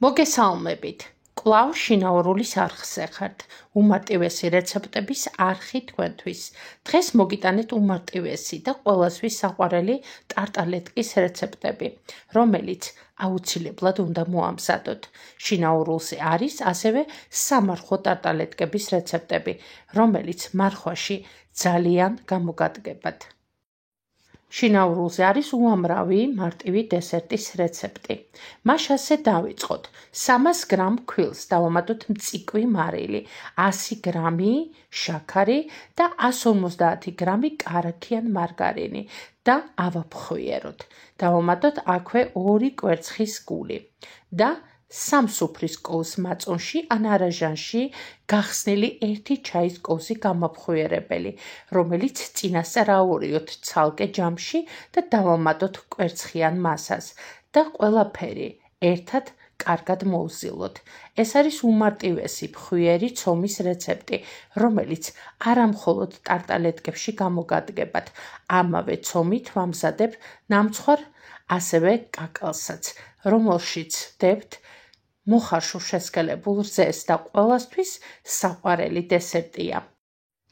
მოგესალმებით. კვლავ შინაურულის არხზე ხართ. უმარტივესი რეცეპტების არხი თქვენთვის. დღეს მოგიტანეთ უმარტივესი და ყველასთვის საყვარელი ტარტალეტკის რეცეპტები, რომელიც აუცილებლად უნდა მოამზადოთ. შინაურულზე არის ასევე სამარხო ტარტალეტკების რეცეპტები, რომელიც მარხვაში ძალიან გამოგადგებათ. შინაურულზე არის უამრავი მარტივი დესერტის რეცეპტი. მას ასე დავიწყოთ. 300 გრამ ქვილს დავამატოთ მწიკვი მარილი, 100 გრამი შაქარი და 150 გრამი კარაქიან მარგარინი და ავაფხვიეროთ. დავამატოთ აქვე 2 კვერცხის გული და 3 სუფრის კოვს მაწონში ან არაჟანში გახსნილი 1 ჩაის კოვზი გამაფხვიერებელი, რომელიც წინასწარ ავურიოთ ცალკე ჯამში და დავამატოთ კვერცხიან მასას და ყველაფერი ერთად კარგად მოვზილოთ. ეს არის უმარტივესი ფხვიერი ცომის რეცეპტი, რომელიც არა მხოლოდ ტარტალეტკებში გამოგადგებათ. ამავე ცომით ვამზადებ ნამცხვარ ასევე კაკალსაც, რომელშიც ვდებთ მოხარშულ შესქელებულ რძეს და ყველასთვის საყვარელი დესერტია.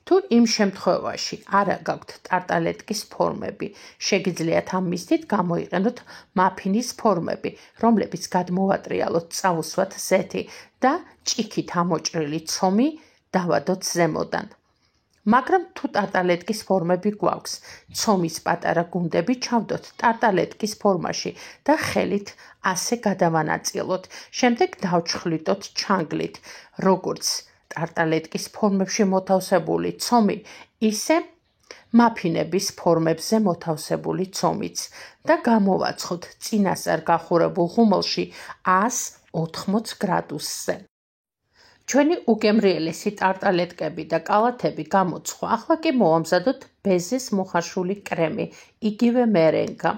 თუ იმ შემთხვევაში არა გაქვთ ტარტალეტკის ფორმები, შეგიძლიათ ამ მიზნით გამოიყენოთ მაფინის ფორმები, რომლებიც გადმოვატრიალოთ წავუსვათ ზეთი და ჭიქით ამოჭრილი ცომი დავადოთ ზემოდან. მაგრამ თუ ტარტალეტკის ფორმები გვაქვს, ცომის პატარა გუნდები ჩავდოთ ტარტალეტკის ფორმაში და ხელით ასე გადავანაწილოთ. შემდეგ დავჩხლიტოთ ჩანგლით, როგორც ტარტალეტკის ფორმებში მოთავსებული ცომი, ისე მაფინების ფორმებზე მოთავსებული ცომიც და გამოვაცხოთ წინასწარ გახურებულ ღუმელში 180 გრადუსზე. ჩვენი უგემრიელესი ტარტალეტკები და კალათები გამოცხვა. ახლა კი მოვამზადოთ ბეზეს მოხარშული კრემი, იგივე მერენგა.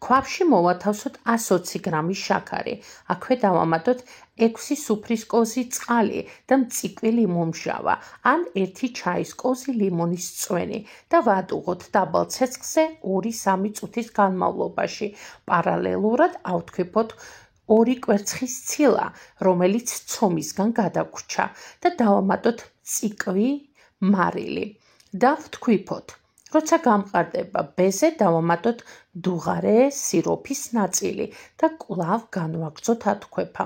ქვაბში მოვათავსოთ 120 გრამი შაქარი. აქვე დავამატოთ 6 სუფრის კოვზი წყალი და მწიკვი ლიმონმჟავა ან 1 ჩაის კოვზი ლიმონის წვენი და ვადუღოთ დაბალ ცეცხლზე 2-3 წუთის განმავლობაში. პარალელურად ავთქვიფოთ 2 კვერცხის ცილა, რომელიც ცომისგან გადაგვრჩა და დავამატოთ მწიკვი მარილი და ვთქვიფოთ. როცა გამყარდება ბეზე, დავამატოთ დუღარე სიროფის ნაწილი და კვლავ განვაგრძოთ ათქვეფა.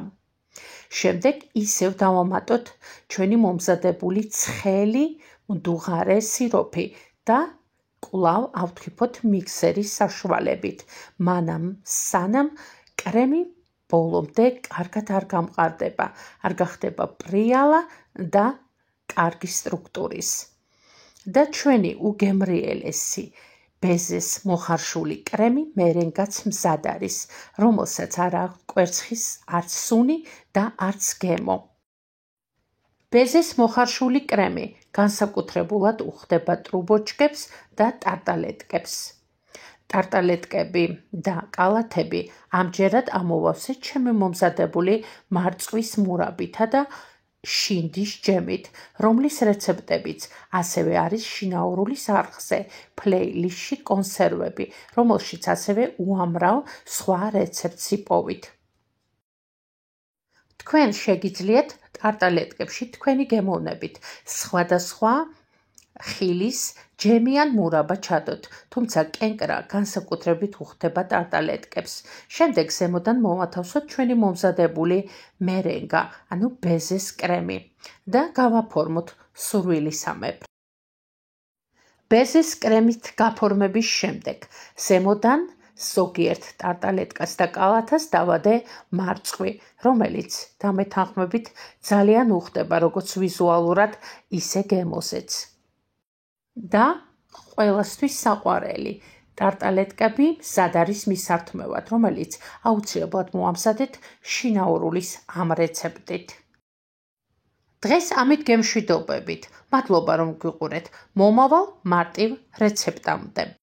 შემდეგ ისევ დავამატოთ ჩვენი მომზადებული ცხელი მდუღარე სიროფი და კვლავ ავთქვიფოთ მიქსერის საშუალებით, სანამ კრემი ბოლომდე კარგად არ გამყარდება, არ გახდება პრიალა და კარგი სტრუქტურის. და ჩვენი უგემრიელესი ბეზეს მოხარშული კრემი მერენგაც მზად არის, რომელსაც არ აქვს კვერცხის არც სუნი და არც გემო. ბეზეს მოხარშული კრემი განსაკუთრებულად უხდება ტრუბოჩკებს და ტარტალეტკებს. ტარტალეტკები და კალათები ამჯერად ამოვავსეთ ჩემი მომზადებული მარწვის მურაბითა და შინდის ჯემით, რომლის რეცეპტებიც ასევე არის შინაურულის არხზე, ფლეილისტში კონსერვები, რომელშიც ასევე უამრავ სხვა რეცეპტს იპოვით. თქვენ შეგიძლიათ ტარტალეტკებში თქვენი გემოვნებით სხვადასხვა ხილის ჯემი ან მურაბა ჩადოთ, თუმცა კენკრა განსაკუთრებით უხდება ტარტალეტკებს. შემდეგ ზემოდან მოვათავსოთ ჩვენი მომზადებული მერენგა, ანუ ბეზეს კრემი და გავაფორმოთ სურვილისამებრ. ბეზეს კრემით გაფორმების შემდეგ ზემოდან ზოგიერთ ტარტალეტკას და კალათას დავადე მარწყვი, რომელიც დამეთანხმებით ძალიან უხდება როგორც ვიზუალურად, ისე გემოზეც. და ყველასთვის საყვარელი ტარტალეტკები მზად არის მისართმევად, რომელიც აუცილებლად მოამზადეთ შინაურულის ამ რეცეპტით. დღეს ამით გემშვიდობებით. მადლობა რომ გვიყურეთ. მომავალ მარტივ რეცეპტამდე.